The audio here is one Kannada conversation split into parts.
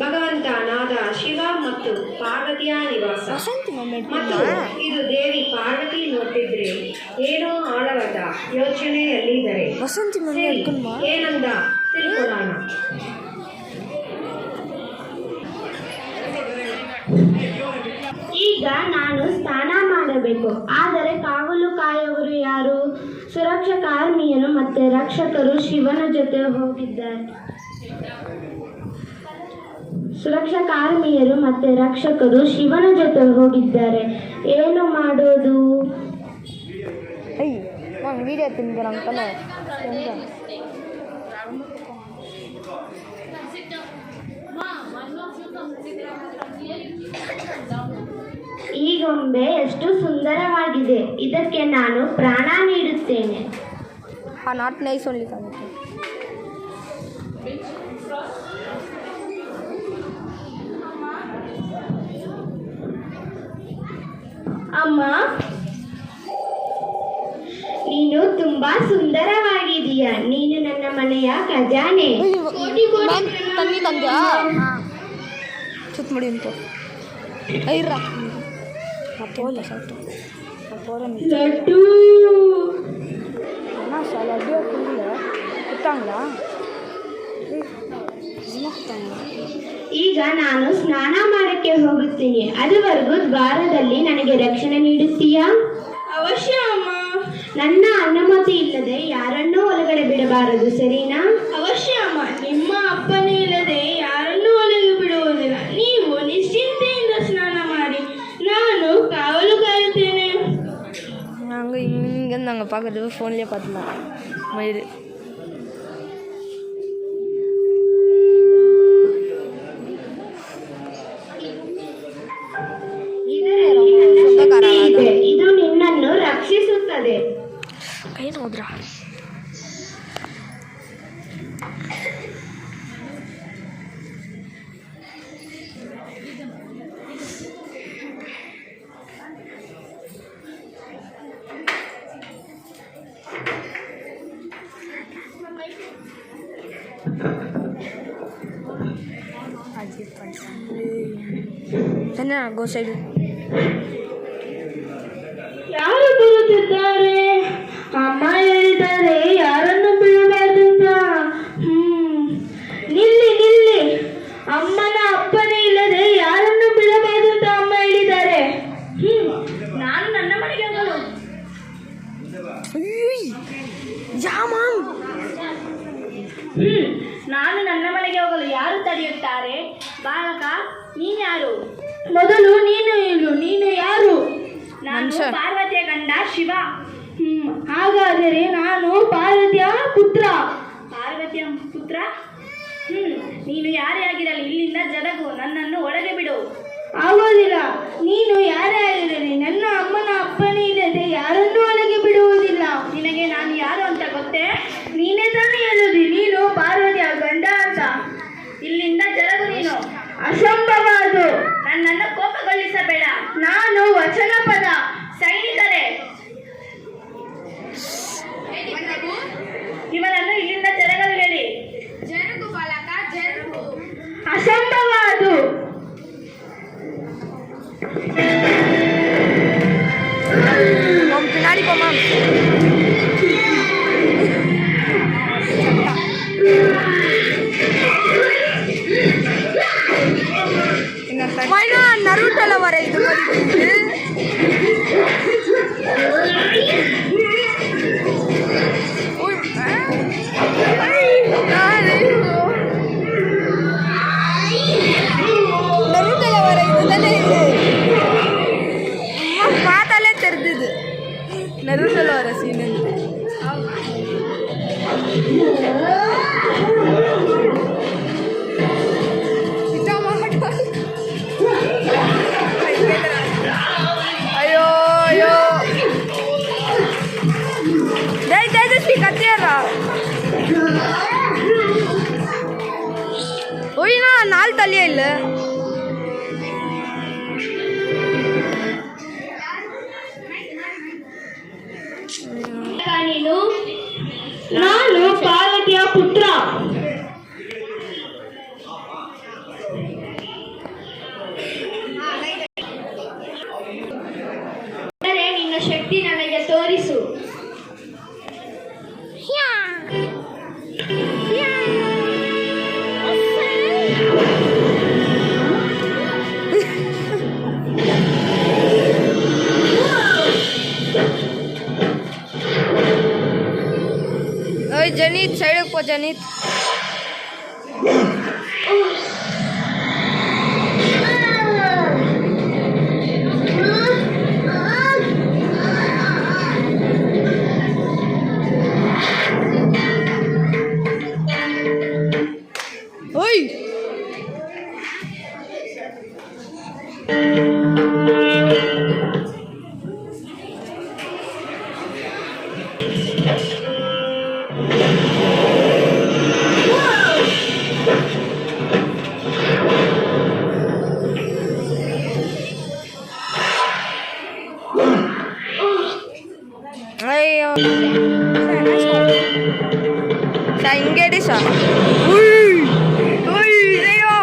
ಭಗವಂತನಾದ ಶಿವ ಮತ್ತು ಪಾರ್ವತಿಯ ನಿವಾಸ. ಮತ್ತು ಇದು ದೇವಿ ಪಾರ್ವತಿ ನೋಡ್ತಿದ್ರೆ ಏನೋ ಆಳವಾದ ಯೋಚನೆಯಲ್ಲಿದ್ದಾರೆ. ಏನಂದ ತಿಳ್ಕೊಳ್ಳೋಣ. ಈಗ ನಾನು ಸ್ನಾನ ಮಾಡಬೇಕು. ಆದರೆ ಕಾವಲು ಕಾಯುವವರು ಯಾರು? ಸುರಕ್ಷಾ ಕಾರ್ಮಿಕರು ಮತ್ತೆ ರಕ್ಷಕರು ಶಿವನ ಜೊತೆ ಹೋಗಿದ್ದಾರೆ. ಸುರಕ್ಷಾ ಕಾರ್ಮಿಕರು ಮತ್ತೆ ರಕ್ಷಕರು ಶಿವನ ಜೊತೆ ಹೋಗಿದ್ದಾರೆ. ಏನು ಮಾಡೋದು? ಈ ಗೊಂಬೆ ಎಷ್ಟು ಸುಂದರವಾಗಿದೆ. ಇದಕ್ಕೆ ನಾನು ಪ್ರಾಣ ನೀಡುತ್ತೇನೆ. ಅಮ್ಮ, ನೀನು ತುಂಬಾ ಸುಂದರವಾಗಿದೀಯ. ನೀನು ನನ್ನ ಮನೆಯ ಖಜಾನೆ. ಲಡ್ಡು ಈಗ ನಾನು ಸ್ನಾನ ಮಾಡಕ್ಕೆ ಹೋಗುತ್ತೀನಿ. ಅದುವರೆಗೂ ದ್ವಾರದಲ್ಲಿ ನನಗೆ ರಕ್ಷಣೆ ನೀಡುತ್ತೀಯಾ? ಅವಶ್ಯ ಅಮ್ಮ. ನನ್ನ ಅನುಮತಿ ಇಲ್ಲದೆ ಯಾರನ್ನೂ ಒಳಗಡೆ ಬಿಡಬಾರದು, ಸರಿನಾ? ಅವಶ್ಯ ಅಮ್ಮ. ನಿಮ್ಮ ಅಪ್ಪನೇ ಇಲ್ಲದೆ ಯಾರನ್ನೂ ಒಳಗೆ ಬಿಡುವುದಿಲ್ಲ. ನೀವು ನಿಶ್ಚಿಂತೆಯಿಂದ ಸ್ನಾನ ಮಾಡಿ, ನಾನು ಕಾವಲು ಕಾಯುತ್ತೇನೆ. நாங்கள் பார்க்குறது ஃபோன்லேயே பார்த்துலாம் மயிறு. ಇದು ನಿನ್ನನ್ನು ರಕ್ಷಿಸುತ್ತದೆ. ಕೈ ನೋಡ್ರಾ? ಗೋ ಸೈಡ್. ಯಾರು ಬರುತ್ತಿದ್ದಾರೆ? ಅಮ್ಮ ಹೇಳಿದ್ದಾರೆ ಯಾರನ್ನು ಬಿಡಬಾರ್ದಂತ. ನಿಲ್ಲಿ ನಿಲ್ಲಿ. ಅಮ್ಮನ ಅಪ್ಪನೇ ಇಲ್ಲದೆ ಯಾರನ್ನು ಬಿಡಬಾರ್ದಂತ ಅಮ್ಮ ಹೇಳಿದ್ದಾರೆ. ನಾನು ನನ್ನ ಮನೆಗೆ ಹೋಗಲು. ನಾನು ನನ್ನ ಮನೆಗೆ ಹೋಗಲು ಯಾರು ತಡೆಯುತ್ತಾರೆ? ಬಾಲಕ, ನೀನ್ಯಾರು? ಮೊದಲು ನೀನು ಹೇಳು, ನೀನು ಯಾರು? ನಾನು ಪಾರ್ವತಿಯ ಗಂಡ ಶಿವ. ಹಾಗಾದರೆ ನಾನು ಪಾರ್ವತಿಯ ಪುತ್ರ. ಪಾರ್ವತಿಯ ಪುತ್ರ? ನೀನು ಯಾರೇ ಆಗಿರಲಿ ಇಲ್ಲಿಂದ ಜರಗು. ನನ್ನನ್ನು ಒಳಗೆ ಬಿಡು. ಆಗೋದಿಲ್ಲ. ನೀನು ಯಾರೇ ಆಗಿರಲಿ ನನ್ನ ಅಮ್ಮನ ಅಪ್ಪನೇ ಇಲ್ಲದೆ ಯಾರನ್ನೂ ಒಳಗೆ ಬಿಡುವುದಿಲ್ಲ. ನಿನಗೆ ನಾನು ಯಾರು ಅಂತ ಗೊತ್ತೇ? ನೀನೇ ತಾನೇ ಹೇಳುದು ನೀನು ಪಾರ್ವತಿಯ ಗಂಡ ಅಂತ. ಇಲ್ಲಿಂದ ಜರಗು ನೀನು. ಅಸಂಭವ ಅದು. ನನ್ನನ್ನು ಕೋಪಗೊಳಿಸಬೇಡ. ನಾನು ವಚನ ಪದ. ಸೈನಿಕರೇ, ಇವರನ್ನು ಇಲ್ಲಿಂದ ಜರಗಲು ಹೇಳಿ. ಜರುಗು ಬಾಲಕ, ಜರುಗು. ಅಸಂಭವ ಅದು. பின்னாடி போமா. நருட்டோல வர இது நருட்டோல வர இதுதானே இது. பார்த்தாலே தெரிஞ்சது நருட்டோல வர சீன். ஒய்னா நாள் தள்ளியே இல்லை. ನೀನು? ನಾನು ಪಾರ್ವತಿಯ ಪುತ್ರ. ಓಯ್ ಜನಿತ್ ಸೈಡಿಗೆ ಪೋ ಜನಿತ್. ಓಯ್ ಅಯ್ಯೋ ಸಾ ಹಿಂಗೇಡಿ ಸಾ. ಅಯ್ಯೋ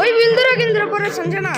ಓಯ್ ವಿಲ್ದರ ಗಿಲ್ದರ ಬರೋ ಸಂಜನಾ.